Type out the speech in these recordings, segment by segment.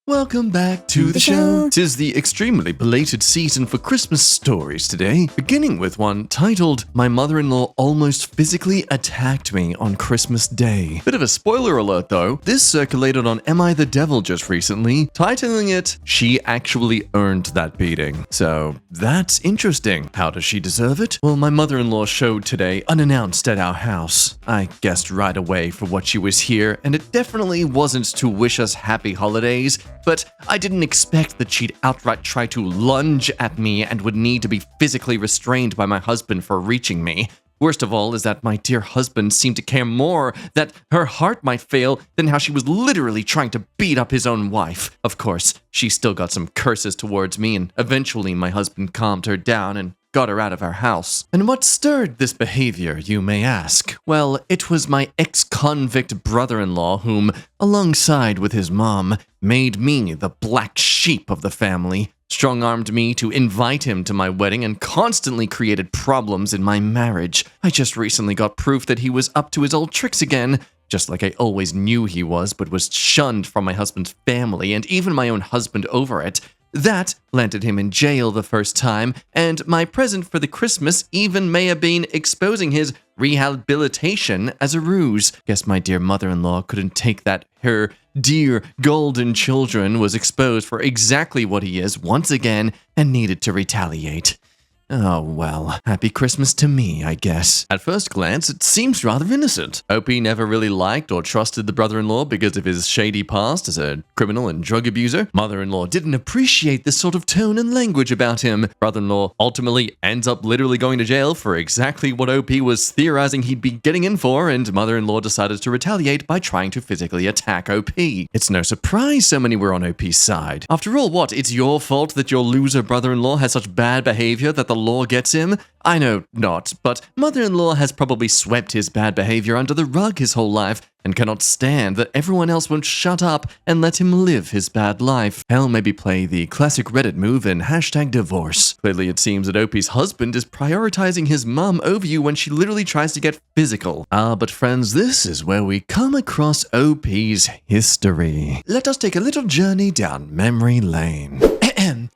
Welcome back to the show. 'Tis the extremely belated season for Christmas stories today, beginning with one titled, My Mother-in-Law Almost Physically Attacked Me on Christmas Day. Bit of a spoiler alert though, this circulated on Am I the Devil just recently, titling it, She Actually Earned That Beating. So, that's interesting. How does she deserve it? Well, my mother-in-law showed today unannounced at our house. I guessed right away for what she was here, and it definitely wasn't to wish us happy holidays, but I didn't expect that she'd outright try to lunge at me and would need to be physically restrained by my husband for reaching me. Worst of all is that my dear husband seemed to care more that her heart might fail than how she was literally trying to beat up his own wife. Of course, she still got some curses towards me, and eventually my husband calmed her down and got her out of our house. And what stirred this behavior, you may ask? Well, it was my ex-convict brother-in-law whom, alongside with his mom, made me the black sheep of the family, strong-armed me to invite him to my wedding, and constantly created problems in my marriage. I just recently got proof that he was up to his old tricks again, just like I always knew he was, but was shunned from my husband's family and even my own husband over it. That landed him in jail the first time, and my present for the Christmas even may have been exposing his rehabilitation as a ruse. Guess my dear mother-in-law couldn't take that her dear golden children was exposed for exactly what he is once again and needed to retaliate. Oh well, happy Christmas to me, I guess. At first glance, it seems rather innocent. OP never really liked or trusted the brother-in-law because of his shady past as a criminal and drug abuser. Mother-in-law didn't appreciate this sort of tone and language about him. Brother-in-law ultimately ends up literally going to jail for exactly what OP was theorizing he'd be getting in for, and mother-in-law decided to retaliate by trying to physically attack OP. It's no surprise so many were on OP's side. After all, what, it's your fault that your loser brother-in-law has such bad behavior that the law gets him? I know not, but mother-in-law has probably swept his bad behavior under the rug his whole life and cannot stand that everyone else won't shut up and let him live his bad life. Hell, maybe play the classic Reddit move and #divorce. Clearly it seems that OP's husband is prioritizing his mum over you when she literally tries to get physical. But friends, this is where we come across OP's history. Let us take a little journey down memory lane.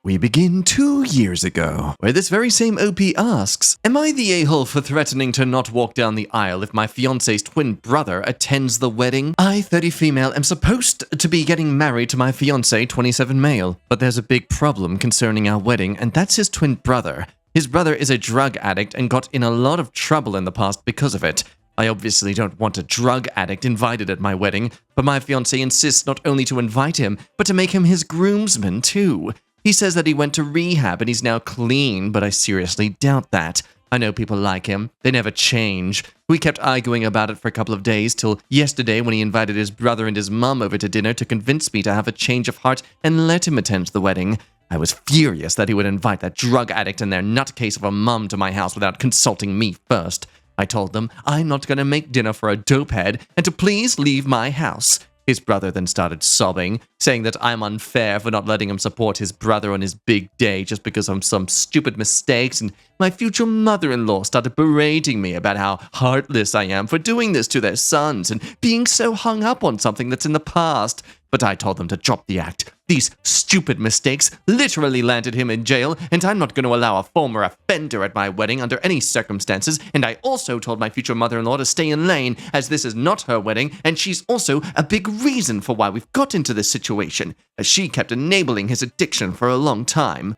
We begin 2 years ago, where this very same OP asks, Am I the a-hole for threatening to not walk down the aisle if my fiancé's twin brother attends the wedding? I, 30 female, am supposed to be getting married to my fiancé, 27 male. But there's a big problem concerning our wedding, and that's his twin brother. His brother is a drug addict and got in a lot of trouble in the past because of it. I obviously don't want a drug addict invited at my wedding, but my fiancé insists not only to invite him, but to make him his groomsman too. He says that he went to rehab and he's now clean, but I seriously doubt that. I know people like him. They never change. We kept arguing about it for a couple of days till yesterday when he invited his brother and his mum over to dinner to convince me to have a change of heart and let him attend the wedding. I was furious that he would invite that drug addict and their nutcase of a mum to my house without consulting me first. I told them I'm not going to make dinner for a dopehead and to please leave my house. His brother then started sobbing, saying that I'm unfair for not letting him support his brother on his big day just because of some stupid mistakes, and my future mother-in-law started berating me about how heartless I am for doing this to their sons and being so hung up on something that's in the past. But I told them to drop the act. These stupid mistakes literally landed him in jail, and I'm not going to allow a former offender at my wedding under any circumstances, and I also told my future mother-in-law to stay in lane, as this is not her wedding, and she's also a big reason for why we've got into this situation, as she kept enabling his addiction for a long time.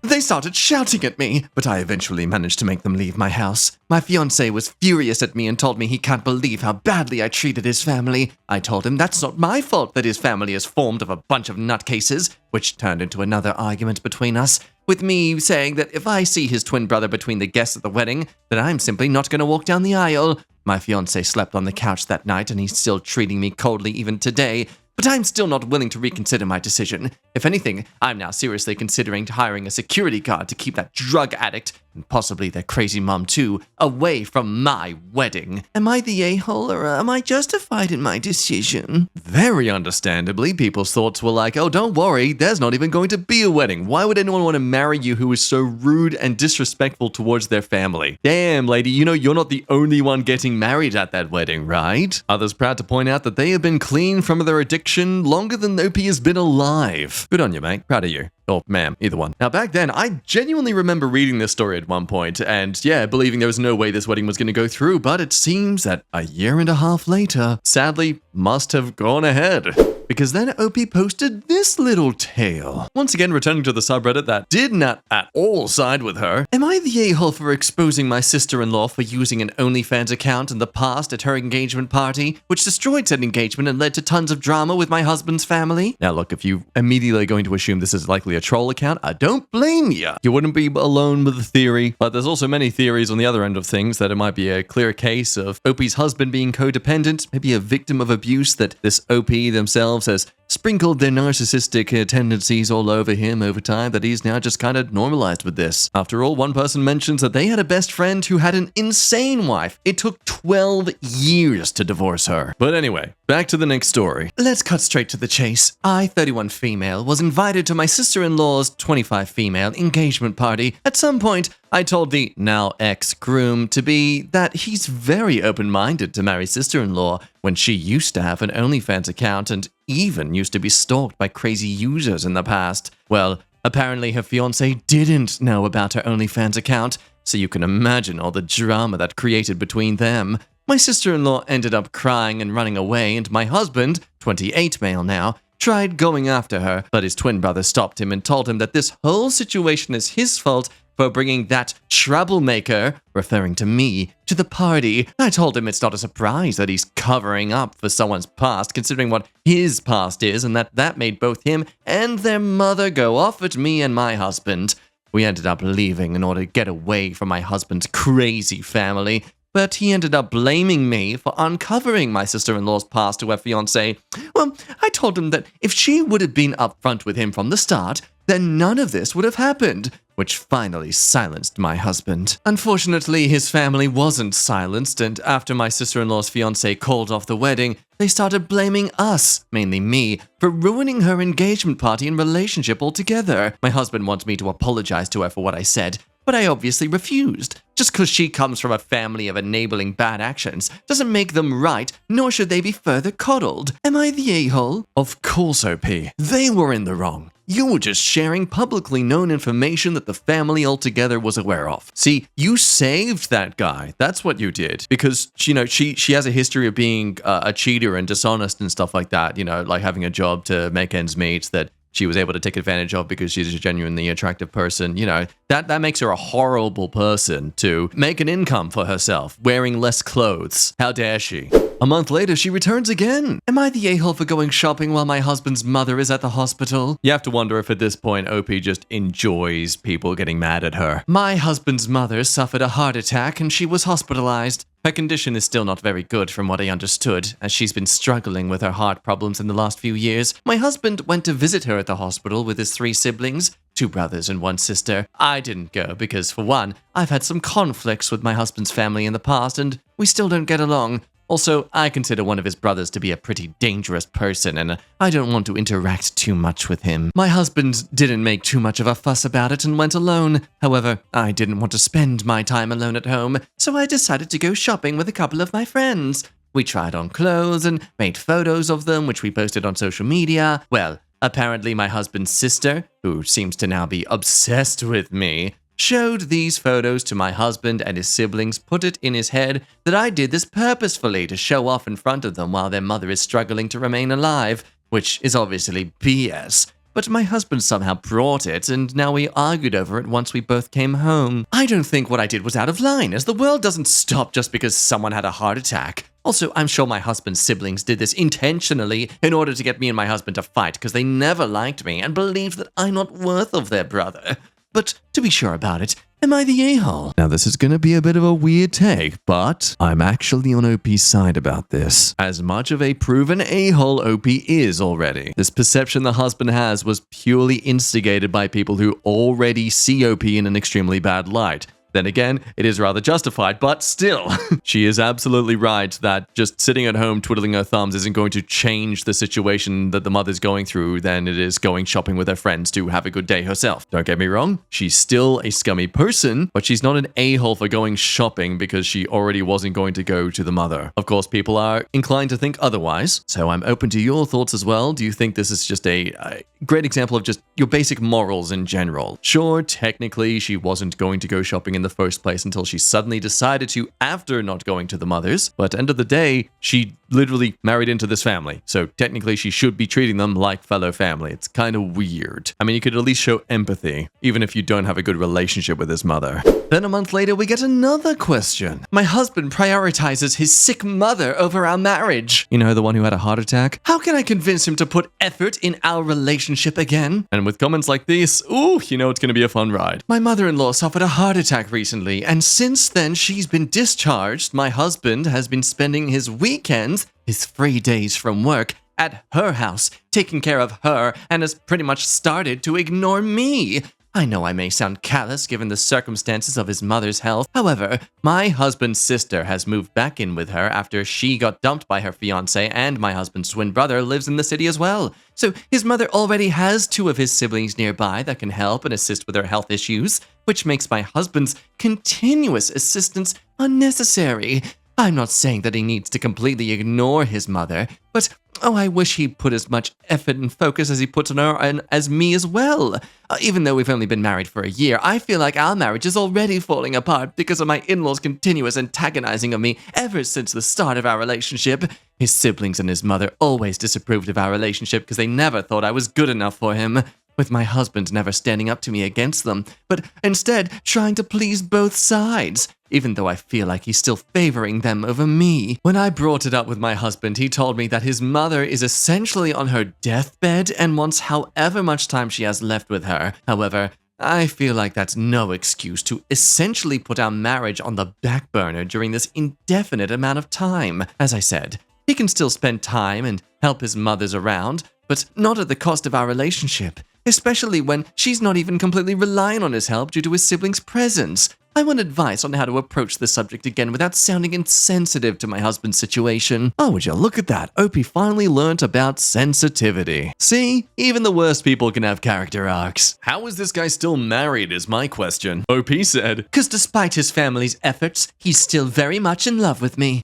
They started shouting at me, but I eventually managed to make them leave my house. My fiancé was furious at me and told me he can't believe how badly I treated his family. I told him that's not my fault that his family is formed of a bunch of nutcases, which turned into another argument between us, with me saying that if I see his twin brother between the guests at the wedding, then I'm simply not going to walk down the aisle. My fiancé slept on the couch that night and he's still treating me coldly even today. But I'm still not willing to reconsider my decision. If anything, I'm now seriously considering hiring a security guard to keep that drug addict and possibly their crazy mom too, away from my wedding. Am I the a-hole or am I justified in my decision? Very understandably, people's thoughts were like, oh, don't worry, there's not even going to be a wedding. Why would anyone want to marry you who is so rude and disrespectful towards their family? Damn, lady, you know you're not the only one getting married at that wedding, right? Others proud to point out that they have been clean from their addiction longer than OP has been alive. Good on you, mate. Proud of you. Or ma'am, either one. Now, back then, I genuinely remember reading this story at one point, and yeah, believing there was no way this wedding was going to go through, but it seems that a year and a half later, sadly, must have gone ahead. Because then OP posted this little tale. Once again, returning to the subreddit that did not at all side with her. Am I the a-hole for exposing my sister-in-law for using an OnlyFans account in the past at her engagement party, which destroyed said engagement and led to tons of drama with my husband's family? Now look, if you immediately are going to assume this is likely a troll account, I don't blame you. You wouldn't be alone with the theory, but there's also many theories on the other end of things that it might be a clear case of OP's husband being codependent, maybe a victim of abuse that this OP themselves has sprinkled their narcissistic tendencies all over him over time, that he's now just kind of normalized with this. After all, one person mentions that they had a best friend who had an insane wife. It took 12 years to divorce her. But anyway, back to the next story. Let's cut straight to the chase. I, 31 female, was invited to my sister-in-law's 25 female engagement party. At some point, I told the now ex-groom to be that he's very open-minded to marry sister-in-law when she used to have an OnlyFans account and even used to be stalked by crazy users in the past. Well, apparently her fiancé didn't know about her OnlyFans account, so you can imagine all the drama that created between them. My sister-in-law ended up crying and running away, and my husband, 28 male now, tried going after her, but his twin brother stopped him and told him that this whole situation is his fault for bringing that troublemaker, referring to me, to the party. I told him it's not a surprise that he's covering up for someone's past, considering what his past is, and that made both him and their mother go off at me and my husband. We ended up leaving in order to get away from my husband's crazy family, but he ended up blaming me for uncovering my sister-in-law's past to her fiancé. Well, I told him that if she would have been upfront with him from the start, then none of this would have happened, which finally silenced my husband. Unfortunately, his family wasn't silenced, and after my sister-in-law's fiancé called off the wedding, they started blaming us, mainly me, for ruining her engagement party and relationship altogether. My husband wants me to apologize to her for what I said, but I obviously refused. Just because she comes from a family of enabling bad actions doesn't make them right, nor should they be further coddled. Am I the a-hole? Of course, OP. They were in the wrong. You were just sharing publicly known information that the family altogether was aware of. See, you saved that guy. That's what you did. Because, you know, she has a history of being a cheater and dishonest and stuff like that, you know, like having a job to make ends meet that she was able to take advantage of because she's a genuinely attractive person. You know, that makes her a horrible person to make an income for herself, wearing less clothes. How dare she? A month later, she returns again. Am I the a-hole for going shopping while my husband's mother is at the hospital? You have to wonder if at this point OP just enjoys people getting mad at her. My husband's mother suffered a heart attack and she was hospitalized. Her condition is still not very good from what I understood, as she's been struggling with her heart problems in the last few years. My husband went to visit her at the hospital with his 3 siblings, 2 brothers and 1 sister. I didn't go because, for one, I've had some conflicts with my husband's family in the past and we still don't get along. Also, I consider one of his brothers to be a pretty dangerous person, and I don't want to interact too much with him. My husband didn't make too much of a fuss about it and went alone. However, I didn't want to spend my time alone at home, so I decided to go shopping with a couple of my friends. We tried on clothes and made photos of them, which we posted on social media. Well, apparently my husband's sister, who seems to now be obsessed with me, showed these photos to my husband and his siblings, put it in his head that I did this purposefully to show off in front of them while their mother is struggling to remain alive, which is obviously BS. But my husband somehow brought it, and now we argued over it once we both came home. I don't think what I did was out of line, as the world doesn't stop just because someone had a heart attack. Also, I'm sure my husband's siblings did this intentionally in order to get me and my husband to fight, because they never liked me and believed that I'm not worth of their brother. But to be sure about it, am I the a-hole? Now this is going to be a bit of a weird take, but I'm actually on OP's side about this. As much of a proven a-hole OP is already, this perception the husband has was purely instigated by people who already see OP in an extremely bad light. Then again, it is rather justified, but still, she is absolutely right that just sitting at home twiddling her thumbs isn't going to change the situation that the mother's going through than it is going shopping with her friends to have a good day herself. Don't get me wrong, she's still a scummy person, but she's not an a-hole for going shopping because she already wasn't going to go to the mother. Of course, people are inclined to think otherwise, so I'm open to your thoughts as well. Do you think this is just a great example of just your basic morals in general? Sure, technically, she wasn't going to go shopping in the first place until she suddenly decided to after not going to the mother's, but end of the day, she literally married into this family, so technically she should be treating them like fellow family. It's kind of weird. I mean, you could at least show empathy, even if you don't have a good relationship with his mother. Then a month later, we get another question. My husband prioritizes his sick mother over our marriage. You know, the one who had a heart attack? How can I convince him to put effort in our relationship again? And with comments like these, ooh, you know it's gonna be a fun ride. My mother-in-law suffered a heart attack recently, and since then she's been discharged. My husband has been spending his weekends, his free days from work, at her house, taking care of her, and has pretty much started to ignore me. I know I may sound callous given the circumstances of his mother's health. However, my husband's sister has moved back in with her after she got dumped by her fiancé, and my husband's twin brother lives in the city as well. So his mother already has 2 of his siblings nearby that can help and assist with her health issues, which makes my husband's continuous assistance unnecessary. I'm not saying that he needs to completely ignore his mother, but I wish he put as much effort and focus as he puts on her and as me as well. Even though we've only been married for a year, I feel like our marriage is already falling apart because of my in-laws' continuous antagonizing of me ever since the start of our relationship. His siblings and his mother always disapproved of our relationship because they never thought I was good enough for him, with my husband never standing up to me against them, but instead trying to please both sides, even though I feel like he's still favoring them over me. When I brought it up with my husband, he told me that his mother is essentially on her deathbed and wants however much time she has left with her. However, I feel like that's no excuse to essentially put our marriage on the back burner during this indefinite amount of time. As I said, he can still spend time and help his mothers around, but not at the cost of our relationship, especially when she's not even completely relying on his help due to his siblings' presence. I want advice on how to approach this subject again without sounding insensitive to my husband's situation. Oh, would you look at that? Opie finally learnt about sensitivity. See? Even the worst people can have character arcs. How is this guy still married is my question. Opie said, "'Cause despite his family's efforts, he's still very much in love with me."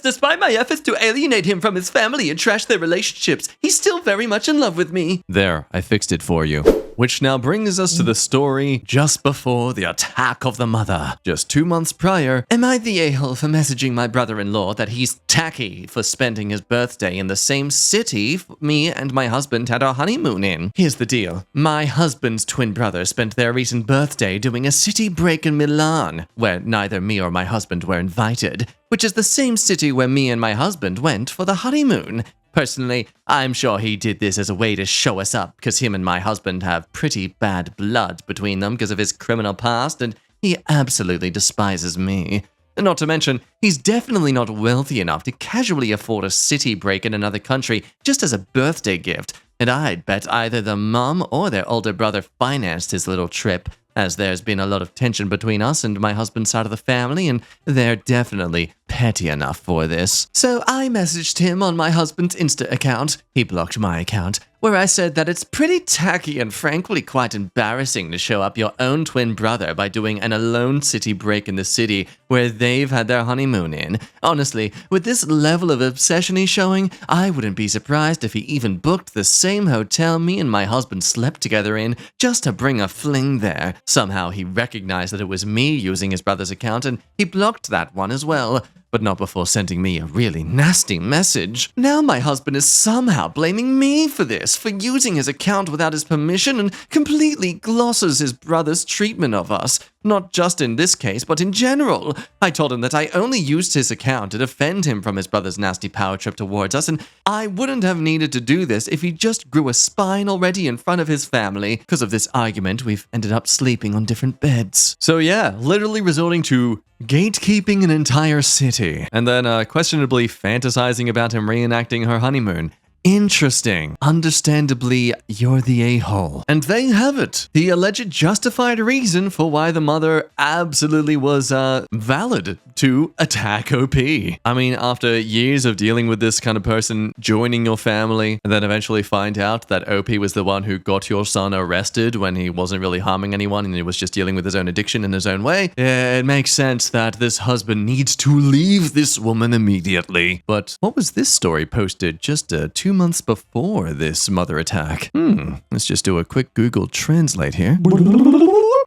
Despite my efforts to alienate him from his family and trash their relationships, he's still very much in love with me. There, I fixed it for you. Which now brings us to the story just before the attack of the mother. Just 2 months prior, am I the a-hole for messaging my brother-in-law that he's tacky for spending his birthday in the same city me and my husband had our honeymoon in? Here's the deal. My husband's twin brother spent their recent birthday doing a city break in Milan, where neither me or my husband were invited, which is the same city where me and my husband went for the honeymoon. Personally, I'm sure he did this as a way to show us up because him and my husband have pretty bad blood between them because of his criminal past, and he absolutely despises me. Not to mention, he's definitely not wealthy enough to casually afford a city break in another country just as a birthday gift, and I'd bet either the mom or their older brother financed his little trip, as there's been a lot of tension between us and my husband's side of the family, and they're definitely petty enough for this. So I messaged him on my husband's Insta account. He blocked my account, where I said that it's pretty tacky and frankly quite embarrassing to show up your own twin brother by doing an alone city break in the city where they've had their honeymoon in. Honestly, with this level of obsession he's showing, I wouldn't be surprised if he even booked the same hotel me and my husband slept together in just to bring a fling there. Somehow he recognized that it was me using his brother's account and he blocked that one as well. But not before sending me a really nasty message. Now my husband is somehow blaming me for this, for using his account without his permission, and completely glosses his brother's treatment of us. Not just in this case, but in general. I told him that I only used his account to defend him from his brother's nasty power trip towards us, and I wouldn't have needed to do this if he just grew a spine already in front of his family. Because of this argument, we've ended up sleeping on different beds. So yeah, literally resorting to gatekeeping an entire city, and then questionably fantasizing about him reenacting her honeymoon. Interesting. Understandably, you're the a-hole. And there you have it. The alleged justified reason for why the mother absolutely was valid to attack OP. I mean, after years of dealing with this kind of person joining your family and then eventually find out that OP was the one who got your son arrested when he wasn't really harming anyone and he was just dealing with his own addiction in his own way, it makes sense that this husband needs to leave this woman immediately. But what was this story posted just 2 months before this mother attack? Let's just do a quick Google Translate here.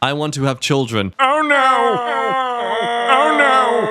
I want to have children. Oh no! Oh no!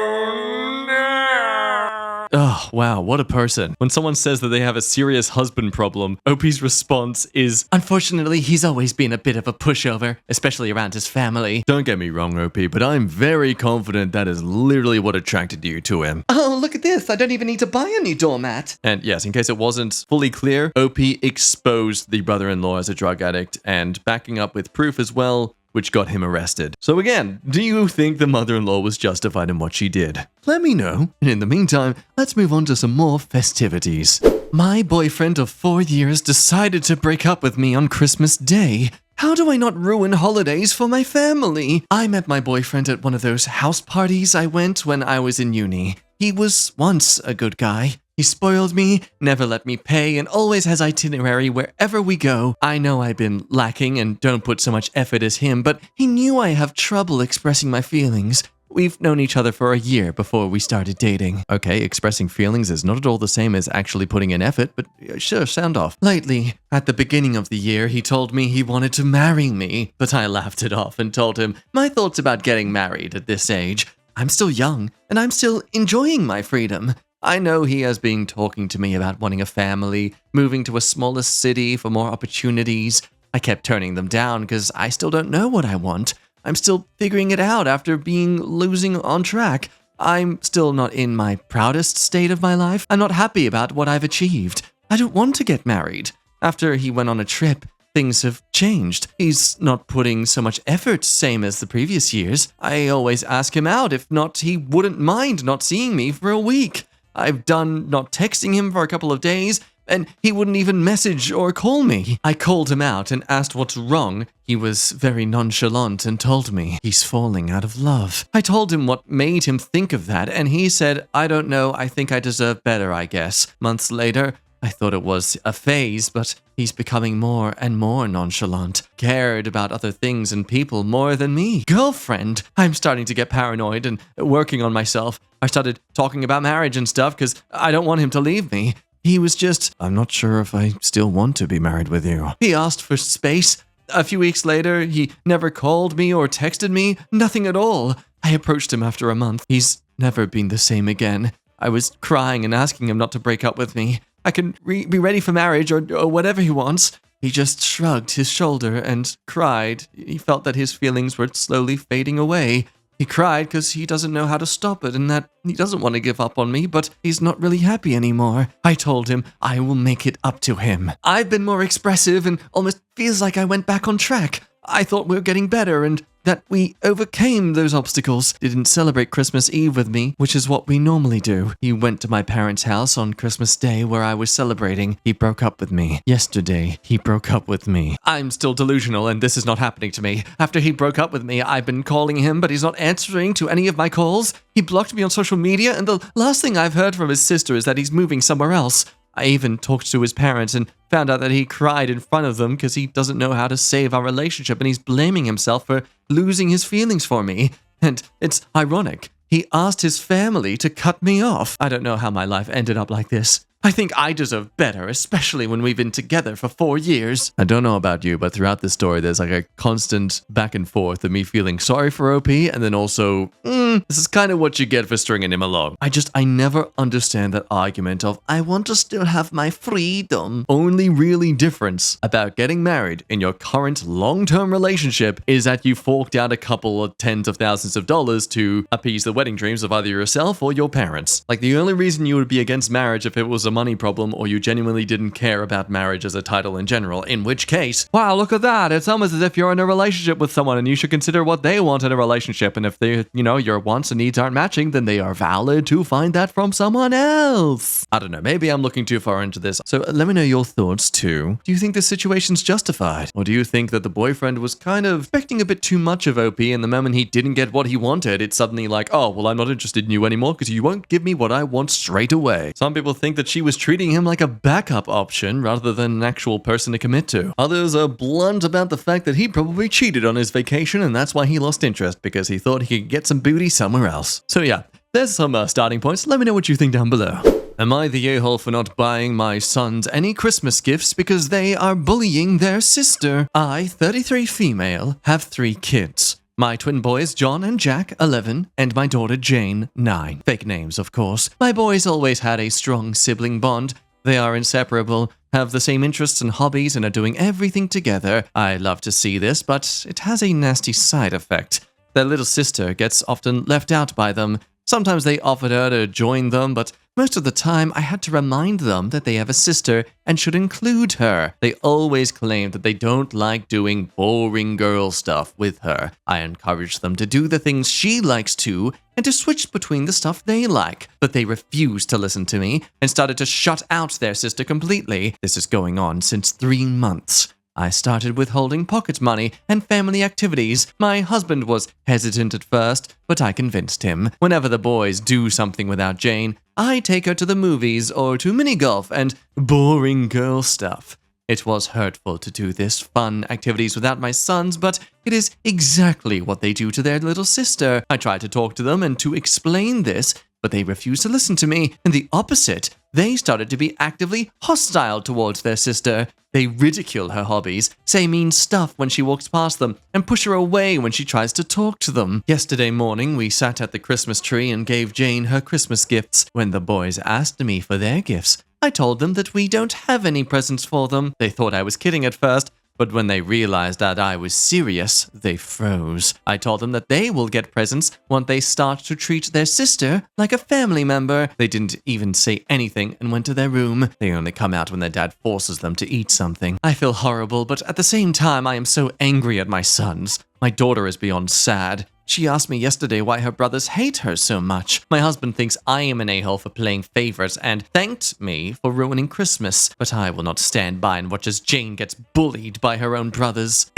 Oh, wow, what a person. When someone says that they have a serious husband problem, OP's response is, unfortunately, he's always been a bit of a pushover, especially around his family. Don't get me wrong, OP, but I'm very confident that is literally what attracted you to him. Oh, look at this. I don't even need to buy a new doormat. And yes, in case it wasn't fully clear, OP exposed the brother-in-law as a drug addict and backing up with proof as well, which got him arrested. So again, do you think the mother-in-law was justified in what she did? Let me know. And in the meantime, let's move on to some more festivities. My boyfriend of 4 years decided to break up with me on Christmas Day. How do I not ruin holidays for my family? I met my boyfriend at one of those house parties I went when I was in uni. He was once a good guy. He spoiled me, never let me pay, and always has itinerary wherever we go. I know I've been lacking and don't put so much effort as him, but he knew I have trouble expressing my feelings. We've known each other for a year before we started dating. Okay, expressing feelings is not at all the same as actually putting in effort, but sure, sound off. Lately, at the beginning of the year, he told me he wanted to marry me, but I laughed it off and told him my thoughts about getting married at this age. I'm still young, and I'm still enjoying my freedom. I know he has been talking to me about wanting a family, moving to a smaller city for more opportunities. I kept turning them down because I still don't know what I want. I'm still figuring it out after losing on track. I'm still not in my proudest state of my life. I'm not happy about what I've achieved. I don't want to get married. After he went on a trip, things have changed. He's not putting so much effort, same as the previous years. I always ask him out. If not, he wouldn't mind not seeing me for a week. I've done not texting him for a couple of days, and he wouldn't even message or call me. I called him out and asked what's wrong. He was very nonchalant and told me he's falling out of love. I told him what made him think of that, and he said, I don't know, I think I deserve better, I guess. Months later, I thought it was a phase, but he's becoming more and more nonchalant, cared about other things and people more than me. Girlfriend! I'm starting to get paranoid and working on myself. I started talking about marriage and stuff because I don't want him to leave me. He was just, I'm not sure if I still want to be married with you. He asked for space. A few weeks later, he never called me or texted me, nothing at all. I approached him after a month. He's never been the same again. I was crying and asking him not to break up with me. I can be ready for marriage or whatever he wants. He just shrugged his shoulder and cried. He felt that his feelings were slowly fading away. He cried because he doesn't know how to stop it and that he doesn't want to give up on me, but he's not really happy anymore. I told him I will make it up to him. I've been more expressive and almost feels like I went back on track. I thought we were getting better and that we overcame those obstacles. Didn't celebrate Christmas Eve with me, which is what we normally do. He went to my parents' house on Christmas Day where I was celebrating. He broke up with me. Yesterday, he broke up with me. I'm still delusional and this is not happening to me. After he broke up with me, I've been calling him, but he's not answering to any of my calls. He blocked me on social media and the last thing I've heard from his sister is that he's moving somewhere else. I even talked to his parents and found out that he cried in front of them because he doesn't know how to save our relationship and he's blaming himself for losing his feelings for me. And it's ironic. He asked his family to cut me off. I don't know how my life ended up like this. I think I deserve better, especially when we've been together for 4 years. I don't know about you, but throughout this story, there's like a constant back and forth of me feeling sorry for OP, and then also, this is kind of what you get for stringing him along. I never understand that argument of, I want to still have my freedom. Only really difference about getting married in your current long-term relationship is that you forked out a couple of tens of thousands of dollars to appease the wedding dreams of either yourself or your parents. Like, the only reason you would be against marriage if it was a money problem or you genuinely didn't care about marriage as a title in general, in which case, wow, look at that. It's almost as if you're in a relationship with someone and you should consider what they want in a relationship. And if they, your wants and needs aren't matching, then they are valid to find that from someone else. I don't know. Maybe I'm looking too far into this. So let me know your thoughts too. Do you think this situation's justified? Or do you think that the boyfriend was kind of expecting a bit too much of OP and the moment he didn't get what he wanted, it's suddenly like, oh, well, I'm not interested in you anymore because you won't give me what I want straight away. Some people think that she was treating him like a backup option rather than an actual person to commit to. Others are blunt about the fact that he probably cheated on his vacation and that's why he lost interest because he thought he could get some booty somewhere else. So yeah, there's some starting points. Let me know what you think down below. Am I the a-hole for not buying my sons any Christmas gifts because they are bullying their sister? I, 33 female, have 3 kids. My twin boys, John and Jack, 11, and my daughter, Jane, 9. Fake names, of course. My boys always had a strong sibling bond. They are inseparable, have the same interests and hobbies, and are doing everything together. I love to see this, but it has a nasty side effect. Their little sister gets often left out by them. Sometimes they offered her to join them, but most of the time I had to remind them that they have a sister and should include her. They always claim that they don't like doing boring girl stuff with her. I encourage them to do the things she likes to and to switch between the stuff they like, but they refused to listen to me and started to shut out their sister completely. This is going on since 3 months. I started withholding pocket money and family activities. My husband was hesitant at first, but I convinced him. Whenever the boys do something without Jane, I take her to the movies or to mini golf and boring girl stuff. It was hurtful to do this fun activities without my sons, but it is exactly what they do to their little sister. I tried to talk to them and to explain this, but they refused to listen to me. And the opposite, they started to be actively hostile towards their sister. They ridicule her hobbies, say mean stuff when she walks past them, and push her away when she tries to talk to them. Yesterday morning, we sat at the Christmas tree and gave Jane her Christmas gifts. When the boys asked me for their gifts, I told them that we don't have any presents for them. They thought I was kidding at first, but when they realized that I was serious, they froze. I told them that they will get presents when they start to treat their sister like a family member. They didn't even say anything and went to their room. They only come out when their dad forces them to eat something. I feel horrible, but at the same time, I am so angry at my sons. My daughter is beyond sad. She asked me yesterday why her brothers hate her so much. My husband thinks I am an a-hole for playing favorites and thanked me for ruining Christmas. But I will not stand by and watch as Jane gets bullied by her own brothers.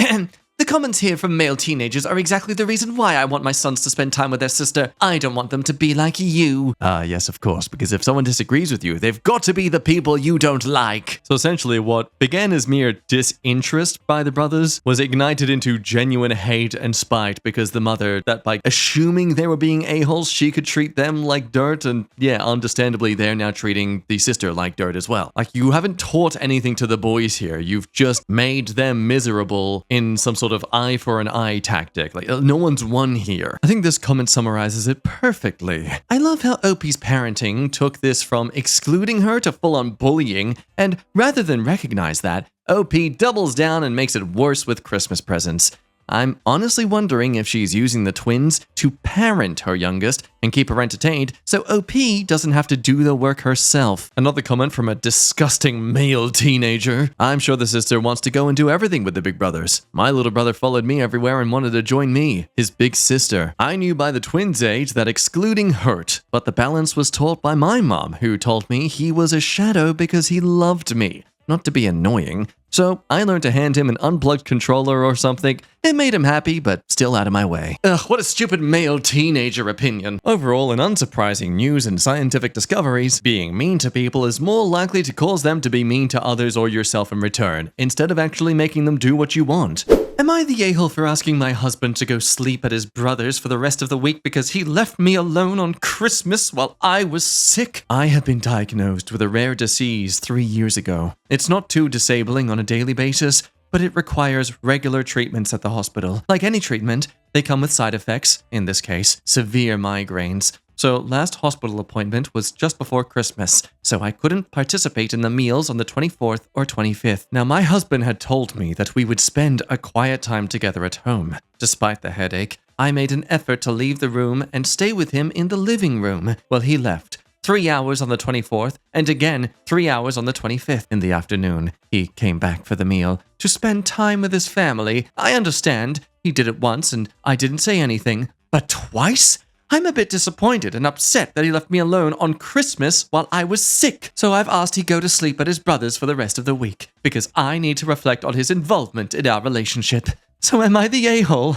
The comments here from male teenagers are exactly the reason why I want my sons to spend time with their sister. I don't want them to be like you. Yes, of course, because if someone disagrees with you, they've got to be the people you don't like. So essentially, what began as mere disinterest by the brothers was ignited into genuine hate and spite because the mother, that by assuming they were being a-holes, she could treat them like dirt, and yeah, understandably, they're now treating the sister like dirt as well. Like, you haven't taught anything to the boys here. You've just made them miserable in some sort of eye for an eye tactic. Like, no one's won here. I think this comment summarizes it perfectly. I love how OP's parenting took this from excluding her to full-on bullying, and rather than recognize that, OP doubles down and makes it worse with Christmas presents. I'm honestly wondering if she's using the twins to parent her youngest and keep her entertained so OP doesn't have to do the work herself. Another comment from a disgusting male teenager. I'm sure the sister wants to go and do everything with the big brothers. My little brother followed me everywhere and wanted to join me, his big sister. I knew by the twins' age that excluding hurt, but the balance was taught by my mom, who told me he was a shadow because he loved me, not to be annoying. So I learned to hand him an unplugged controller or something. It made him happy, but still out of my way. Ugh, what a stupid male teenager opinion. Overall, in unsurprising news and scientific discoveries, being mean to people is more likely to cause them to be mean to others or yourself in return, instead of actually making them do what you want. Am I the a-hole for asking my husband to go sleep at his brother's for the rest of the week because he left me alone on Christmas while I was sick? I have been diagnosed with a rare disease 3 years ago. It's not too disabling on a daily basis, but it requires regular treatments at the hospital. Like any treatment, they come with side effects, in this case, severe migraines. So last hospital appointment was just before Christmas, so I couldn't participate in the meals on the 24th or 25th. Now, my husband had told me that we would spend a quiet time together at home. Despite the headache, I made an effort to leave the room and stay with him in the living room. Well, he left. 3 hours on the 24th, and again 3 hours on the 25th in the afternoon. He came back for the meal to spend time with his family. I understand he did it once and I didn't say anything, but twice? I'm a bit disappointed and upset that he left me alone on Christmas while I was sick. So I've asked he go to sleep at his brother's for the rest of the week because I need to reflect on his involvement in our relationship. So am I the a-hole?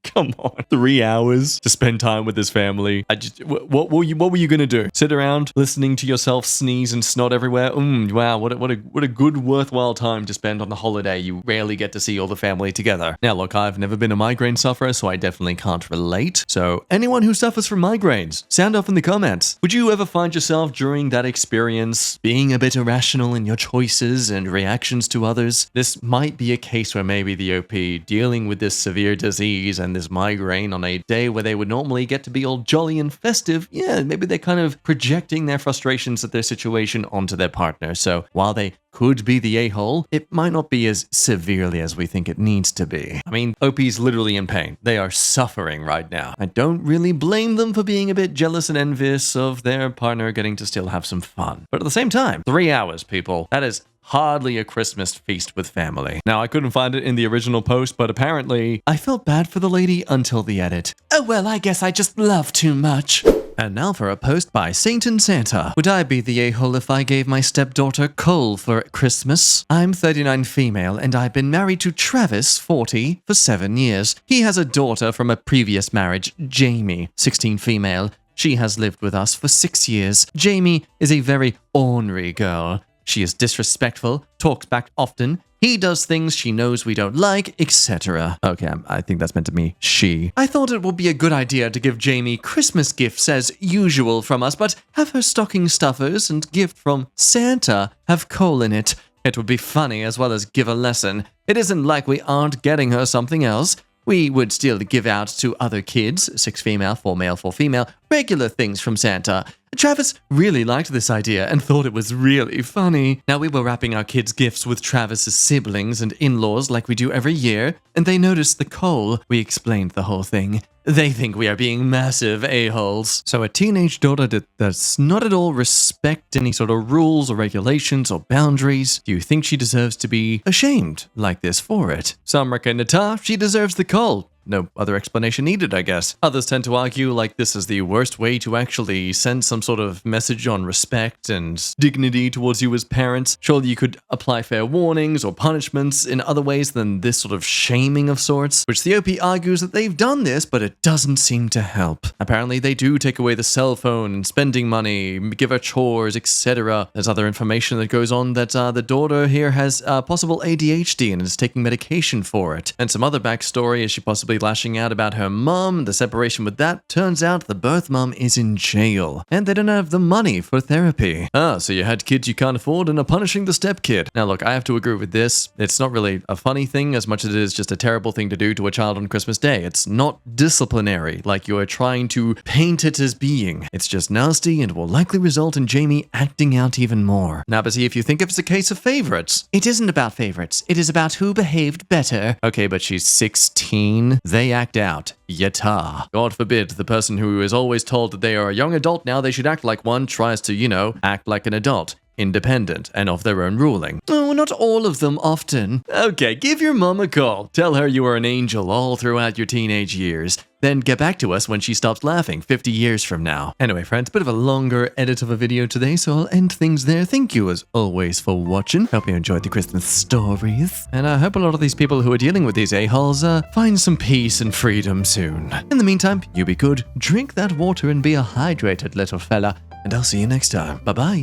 Come on. 3 hours to spend time with his family. What were you gonna do? Sit around listening to yourself sneeze and snot everywhere? Wow, what a good worthwhile time to spend on the holiday. You rarely get to see all the family together. Now look, I've never been a migraine sufferer, so I definitely can't relate. So anyone who suffers from migraines, sound off in the comments. Would you ever find yourself during that experience being a bit irrational in your choices and reactions to others? This might be a case where maybe the OP dealing with this severe disease and this migraine on a day where they would normally get to be all jolly and festive, yeah, maybe they're kind of projecting their frustrations at their situation onto their partner. So while they could be the a-hole, it might not be as severely as we think it needs to be. I mean, OP's literally in pain. They are suffering right now. I don't really blame them for being a bit jealous and envious of their partner getting to still have some fun. But at the same time, 3 hours, people. That is hardly a Christmas feast with family. Now, I couldn't find it in the original post, but apparently I felt bad for the lady until the edit. Oh well, I guess I just love too much. And now for a post by Saint and Santa. Would I be the a-hole if I gave my stepdaughter coal for Christmas? I'm 39 female and I've been married to Travis, 40, for 7 years. He has a daughter from a previous marriage, Jamie, 16 female. She has lived with us for 6 years. Jamie is a very ornery girl. She is disrespectful, talks back often. He does things she knows we don't like, etc. Okay, I think that's meant to be she. I thought it would be a good idea to give Jamie Christmas gifts as usual from us, but have her stocking stuffers and gift from Santa have coal in it. It would be funny as well as give a lesson. It isn't like we aren't getting her something else. We would still give out to other kids, 6 female, 4 male, 4 female, regular things from Santa. Travis really liked this idea and thought it was really funny. Now, we were wrapping our kids' gifts with Travis's siblings and in-laws like we do every year, and they noticed the coal. We explained the whole thing. They think we are being massive a-holes. So a teenage daughter that does not at all respect any sort of rules or regulations or boundaries. Do you think she deserves to be ashamed like this for it? Some reckon she deserves the coal. No other explanation needed, I guess. Others tend to argue like this is the worst way to actually send some sort of message on respect and dignity towards you as parents. Surely you could apply fair warnings or punishments in other ways than this sort of shaming of sorts, which the OP argues that they've done this, but it doesn't seem to help. Apparently they do take away the cell phone and spending money, give her chores, etc. There's other information that goes on that the daughter here has possible ADHD and is taking medication for it. And some other backstory is she possibly lashing out about her mom, the separation with that. Turns out the birth mom is in jail, and they don't have the money for therapy. So you had kids you can't afford and are punishing the stepkid. Now look, I have to agree with this. It's not really a funny thing as much as it is just a terrible thing to do to a child on Christmas Day. It's not disciplinary, like you are trying to paint it as being. It's just nasty and will likely result in Jamie acting out even more. Now, but see if you think it's a case of favorites. It isn't about favorites. It is about who behaved better. Okay, but she's 16. They act out. Yata. God forbid the person who is always told that they are a young adult now they should act like one tries to, act like an adult. Independent and of their own ruling. Oh, not all of them often. Okay, give your mom a call. Tell her you are an angel all throughout your teenage years. Then get back to us when she stops laughing 50 years from now. Anyway, friends, bit of a longer edit of a video today, so I'll end things there. Thank you as always for watching. Hope you enjoyed the Christmas stories. And I hope a lot of these people who are dealing with these a-holes find some peace and freedom soon. In the meantime, you be good, drink that water and be a hydrated little fella. And I'll see you next time. Bye-bye.